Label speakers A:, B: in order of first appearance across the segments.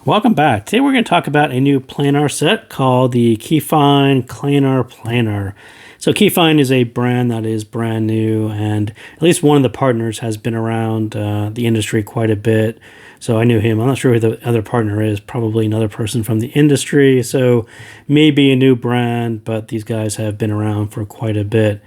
A: Welcome back. Today we're going to talk about a new planar set called the Kefine Klanar Planar. So Kefine is a brand that is brand new, and at least one of the partners has been around the industry quite a bit. So I knew him. I'm not sure who the other partner is, probably another person from the industry. So maybe a new brand, but these guys have been around for quite a bit.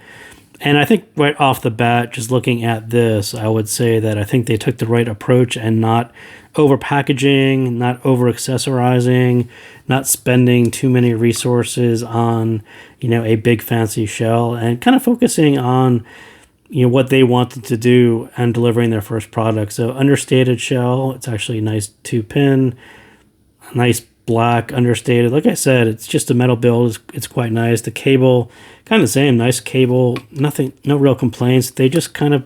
A: And I think right off the bat, just looking at this, I would say that I think they took the right approach and not over packaging, not over accessorizing, not spending too many resources on, a big fancy shell, and kind of focusing on, what they wanted to do and delivering their first product. So understated shell, it's actually a nice 2-pin, nice black understated. Like I said, it's just a metal build. It's quite nice. The cable, kind of the same, nice cable. Nothing, no real complaints. They just kind of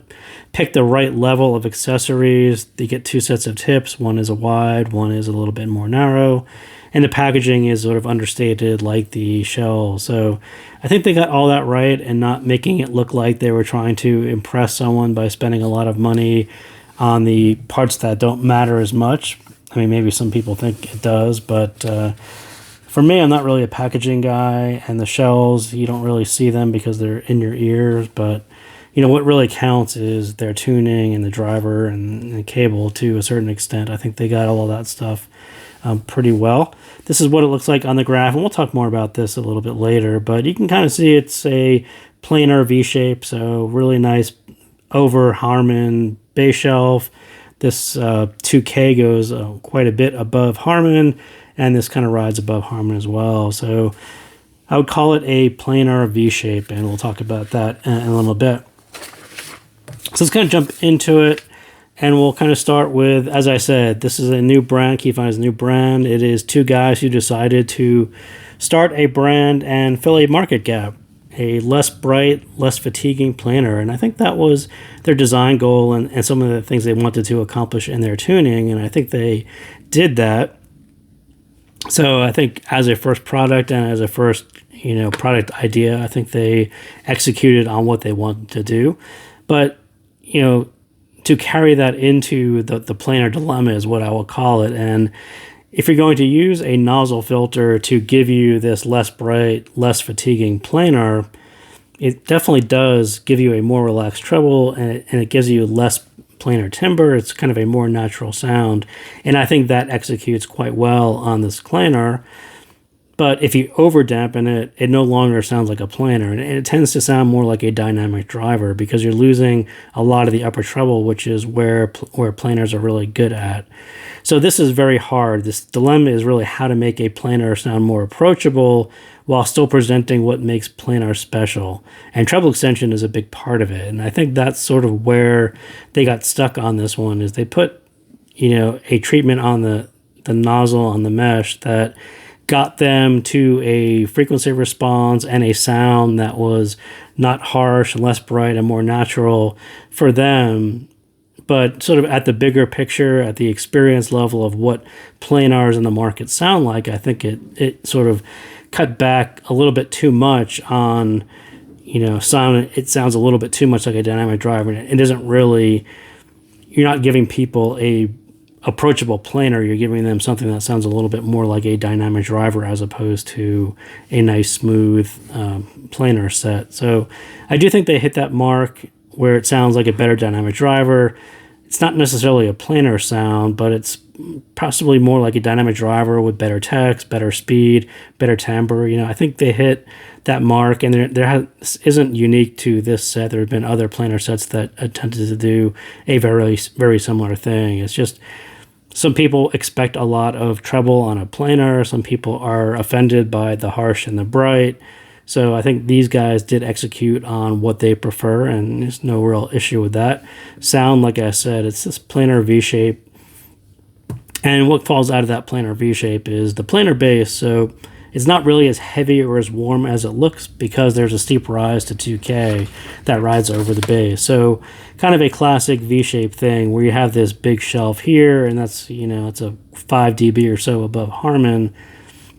A: pick the right level of accessories. They get 2 sets of tips. One is a wide, one is a little bit more narrow, and the packaging is sort of understated like the shell. So I think they got all that right and not making it look like they were trying to impress someone by spending a lot of money on the parts that don't matter as much. I mean, maybe some people think it does, but for me, I'm not really a packaging guy, and the shells, you don't really see them because they're in your ears, but what really counts is their tuning and the driver and the cable to a certain extent. I think they got all of that stuff pretty well. This is what it looks like on the graph, and we'll talk more about this a little bit later, but you can kind of see it's a planar V shape, so really nice over Harman base shelf. This 2K goes quite a bit above Harman, and this kind of rides above Harman as well. So I would call it a planar V shape, and we'll talk about that in a little bit. So let's kind of jump into it, and we'll kind of start with, as I said, this is a new brand. Kefine is a new brand. It is 2 guys who decided to start a brand and fill a market gap. A less bright, less fatiguing planar. And I think that was their design goal and some of the things they wanted to accomplish in their tuning. And I think they did that. So I think as a first product and as a first, product idea, I think they executed on what they wanted to do. But, to carry that into the planar dilemma is what I will call it. And if you're going to use a nozzle filter to give you this less bright, less fatiguing planar, it definitely does give you a more relaxed treble, and it gives you less planar timbre. It's kind of a more natural sound, and I think that executes quite well on this planar. But if you over dampen it, it no longer sounds like a planar, and it tends to sound more like a dynamic driver because you're losing a lot of the upper treble, which is where planars are really good at. So this is very hard. This dilemma is really how to make a planar sound more approachable while still presenting what makes planar special. And treble extension is a big part of it. And I think that's sort of where they got stuck on this one, is they put, a treatment on the nozzle, on the mesh, that got them to a frequency response and a sound that was not harsh and less bright and more natural for them. But sort of at the bigger picture, at the experience level of what planars in the market sound like, I think it sort of cut back a little bit too much on, sound. It sounds a little bit too much like a dynamic driver. And it isn't really, you're not giving people a approachable planar. You're giving them something that sounds a little bit more like a dynamic driver as opposed to a nice, smooth planar set. So I do think they hit that mark where it sounds like a better dynamic driver. It's not necessarily a planar sound, but it's possibly more like a dynamic driver with better text, better speed, better timbre. I think they hit that mark, and this isn't unique to this set. There have been other planar sets that attempted to do a very, very similar thing. It's just some people expect a lot of treble on a planar. Some people are offended by the harsh and the bright. So I think these guys did execute on what they prefer, and there's no real issue with that. Sound, like I said, it's this planar V shape. And what falls out of that planar V shape is the planar base. So it's not really as heavy or as warm as it looks because there's a steep rise to 2K that rides over the base. So kind of a classic V-shaped thing where you have this big shelf here, and that's, it's a 5 dB or so above Harman.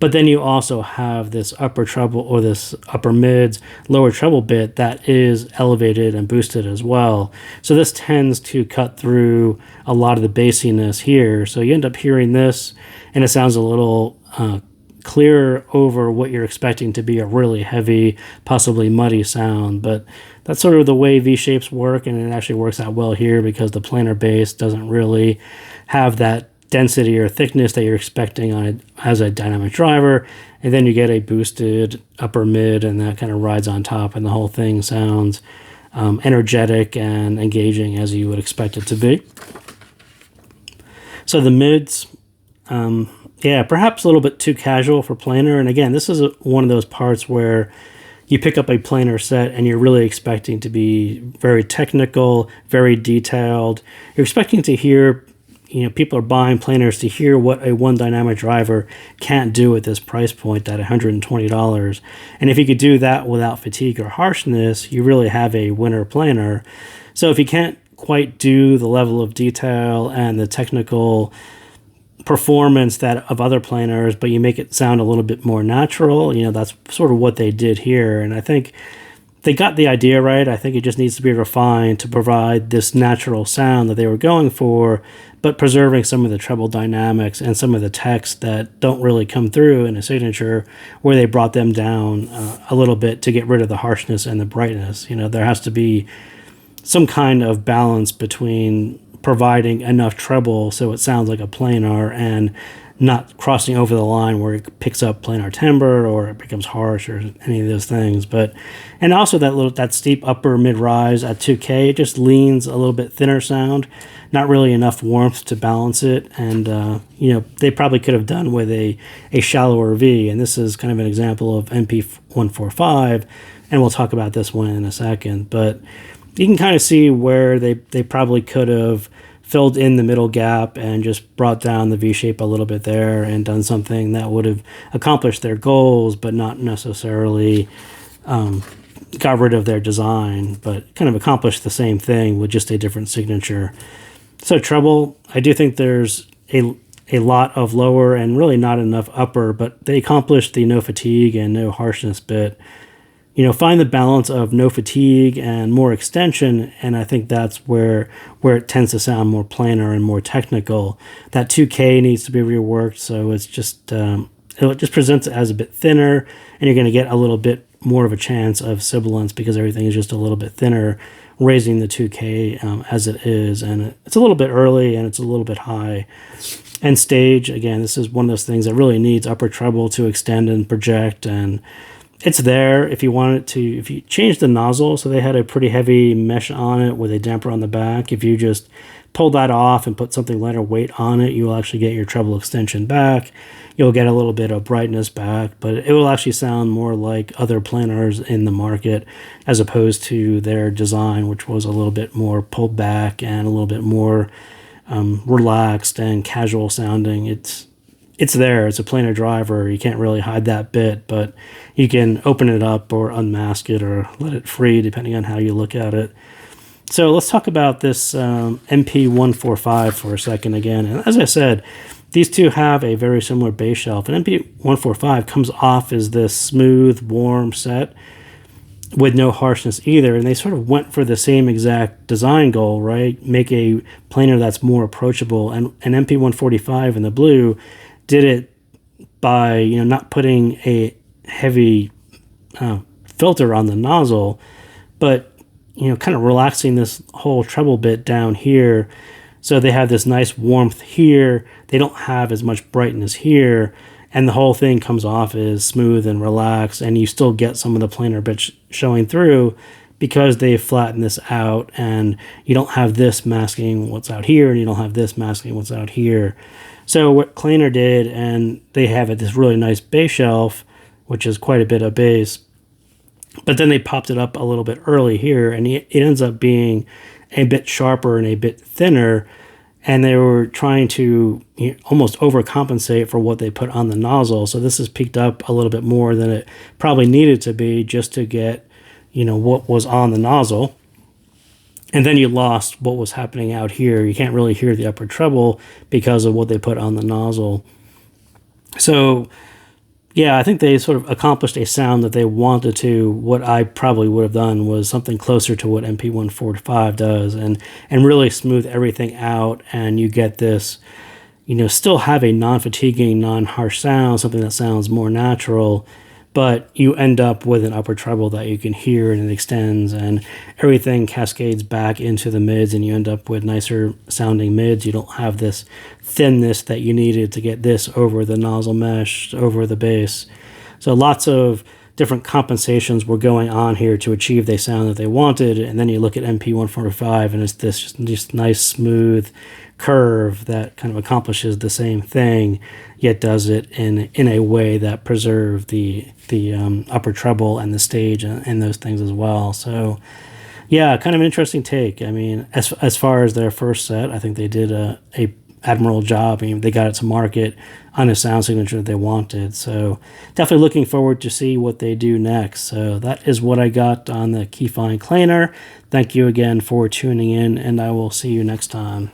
A: But then you also have this upper treble or this upper mids, lower treble bit that is elevated and boosted as well. So this tends to cut through a lot of the bassiness here. So you end up hearing this, and it sounds a little clearer over what you're expecting to be a really heavy, possibly muddy sound. But that's sort of the way V-shapes work, and it actually works out well here because the planar bass doesn't really have that density or thickness that you're expecting on it as a dynamic driver, and then you get a boosted upper mid, and that kind of rides on top, and the whole thing sounds energetic and engaging as you would expect it to be. So the mids, yeah, perhaps a little bit too casual for planar, and again, this is one of those parts where you pick up a planar set and you're really expecting to be very technical, very detailed. You're expecting to hear, people are buying planars to hear what a one dynamic driver can't do at this price point at $120. And if you could do that without fatigue or harshness, you really have a winner planar. So if you can't quite do the level of detail and the technical performance that of other planars, but you make it sound a little bit more natural, that's sort of what they did here. And I think they got the idea right. I think it just needs to be refined to provide this natural sound that they were going for, but preserving some of the treble dynamics and some of the text that don't really come through in a signature, where they brought them down a little bit to get rid of the harshness and the brightness. There has to be some kind of balance between providing enough treble so it sounds like a planar and not crossing over the line where it picks up planar timbre or it becomes harsh or any of those things. And also that steep upper mid rise at 2K, it just leans a little bit thinner sound, not really enough warmth to balance it. And they probably could have done with a shallower V. And this is kind of an example of MP145, and we'll talk about this one in a second. But you can kind of see where they probably could have filled in the middle gap and just brought down the V-shape a little bit there and done something that would have accomplished their goals, but not necessarily got rid of their design, but kind of accomplished the same thing with just a different signature. So treble, I do think there's a lot of lower and really not enough upper, but they accomplished the no fatigue and no harshness bit. Find the balance of no fatigue and more extension, and I think that's where it tends to sound more planar and more technical. That 2K needs to be reworked, so it's just it just presents it as a bit thinner, and you're going to get a little bit more of a chance of sibilance because everything is just a little bit thinner, raising the 2K as it is, and it's a little bit early and it's a little bit high. And stage, again, this is one of those things that really needs upper treble to extend and project, and it's there if you want it to. If you change the nozzle, so they had a pretty heavy mesh on it with a damper on the back. If you just pull that off and put something lighter weight on it, you will actually get your treble extension back. You'll get a little bit of brightness back, but it will actually sound more like other planars in the market as opposed to their design, which was a little bit more pulled back and a little bit more relaxed and casual sounding. It's there. It's a planar driver. You can't really hide that bit, but you can open it up or unmask it or let it free depending on how you look at it. So let's talk about this MP145 for a second again. And as I said, these two have a very similar bass shelf. And MP145 comes off as this smooth, warm set with no harshness either. And they sort of went for the same exact design goal, right? Make a planar that's more approachable. And an MP145 in the blue did it by not putting a heavy filter on the nozzle, but kind of relaxing this whole treble bit down here, so they have this nice warmth here. They don't have as much brightness here, and the whole thing comes off as smooth and relaxed, and you still get some of the planar bits showing through because they flatten this out, and you don't have this masking what's out here, and you don't have this masking what's out here. So what Klanar did, and they have this really nice bass shelf, which is quite a bit of bass, but then they popped it up a little bit early here, and it ends up being a bit sharper and a bit thinner, and they were trying to almost overcompensate for what they put on the nozzle. So this is peaked up a little bit more than it probably needed to be just to get what was on the nozzle. And then you lost what was happening out here. You can't really hear the upper treble because of what they put on the nozzle. So Yeah, I think they sort of accomplished a sound that they wanted to. What I probably would have done was something closer to what MP145 does, and really smooth everything out, and you get this, still have a non-fatiguing, non-harsh sound, something that sounds more natural, but you end up with an upper treble that you can hear and it extends, and everything cascades back into the mids, and you end up with nicer sounding mids. You don't have this thinness that you needed to get this over the nozzle mesh, over the bass. So lots of different compensations were going on here to achieve the sound that they wanted. And then you look at MP145 and it's this just nice smooth curve that kind of accomplishes the same thing, yet does it in a way that preserves the upper treble and the stage and those things as well. So yeah, kind of an interesting take. I mean, as far as their first set, I think they did a admirable job. I mean, they got it to market on a sound signature that they wanted. So definitely looking forward to see what they do next. So that is what I got on the Kefine Klanar. Thank you again for tuning in, and I will see you next time.